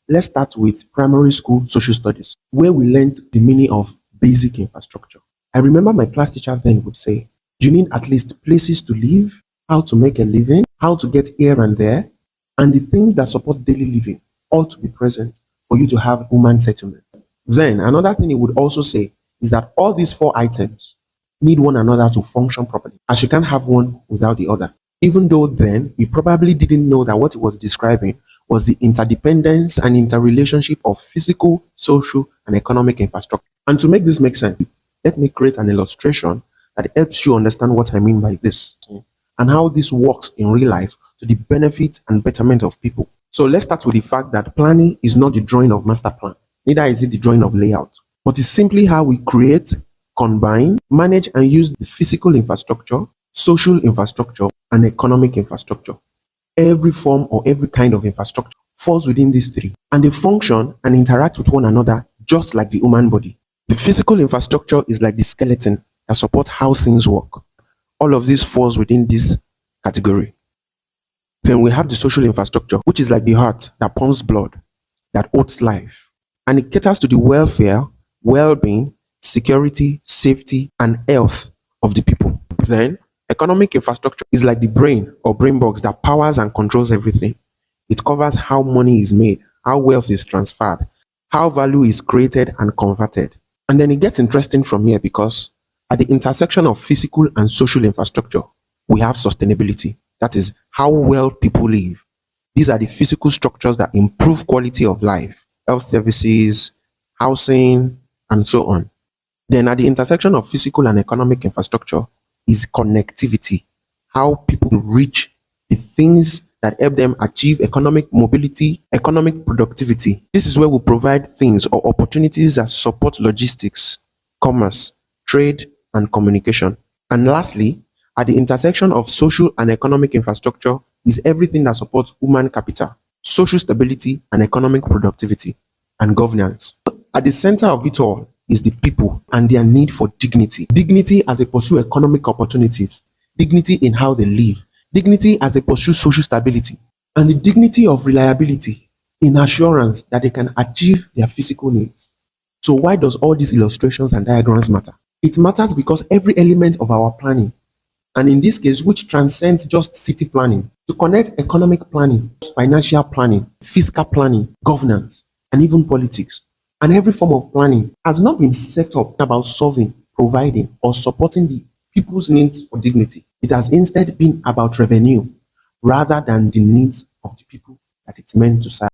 Let's start with primary school social studies, where we learned the meaning of basic infrastructure. I remember my class teacher then would say, you need at least places to live, how to make a living, how to get here and there, and the things that support daily living ought to be present for you to have human settlement. Then another thing he would also say is that all these four items need one another to function properly, as you can't have one without the other. Even though then he probably didn't know that what he was describing was the interdependence and interrelationship of physical, social, and economic infrastructure. And to make this make sense, let me create an illustration that helps you understand what I mean by this and how this works in real life to the benefit and betterment of people. So let's start with the fact that planning is not the drawing of master plan, neither is it the drawing of layout, but it's simply how we create, combine, manage, and use the physical infrastructure, social infrastructure, and economic infrastructure. Every form or every kind of infrastructure falls within these three, and they function and interact with one another just like the human body. The physical infrastructure is like the skeleton that supports how things work. All of this falls within this category. Then we have the social infrastructure, which is like the heart that pumps blood, that holds life, and it caters to the welfare, well-being, security, safety, and health of the people. Then economic infrastructure is like the brain or brain box that powers and controls everything. It covers how money is made, how wealth is transferred, how value is created and converted. And then it gets interesting from here because at the intersection of physical and social infrastructure, we have sustainability. That is how well people live. These are the physical structures that improve quality of life, health services, housing, and so on. Then at the intersection of physical and economic infrastructure is connectivity, how people reach the things that help them achieve economic mobility, economic productivity. This is where we provide things or opportunities that support logistics, commerce, trade, and communication. And lastly, at the intersection of social and economic infrastructure is everything that supports human capital, social stability, and economic productivity, and governance. At the center of it all is the people and their need for dignity. Dignity as they pursue economic opportunities, dignity in how they live, dignity as they pursue social stability, and the dignity of reliability in assurance that they can achieve their physical needs. So why does all these illustrations and diagrams matter? It matters because every element of our planning, and in this case, which transcends just city planning, to connect economic planning, financial planning, fiscal planning, governance, and even politics, and every form of planning has not been set up about solving, providing, or supporting the people's needs for dignity. It has instead been about revenue rather than the needs of the people that it's meant to serve.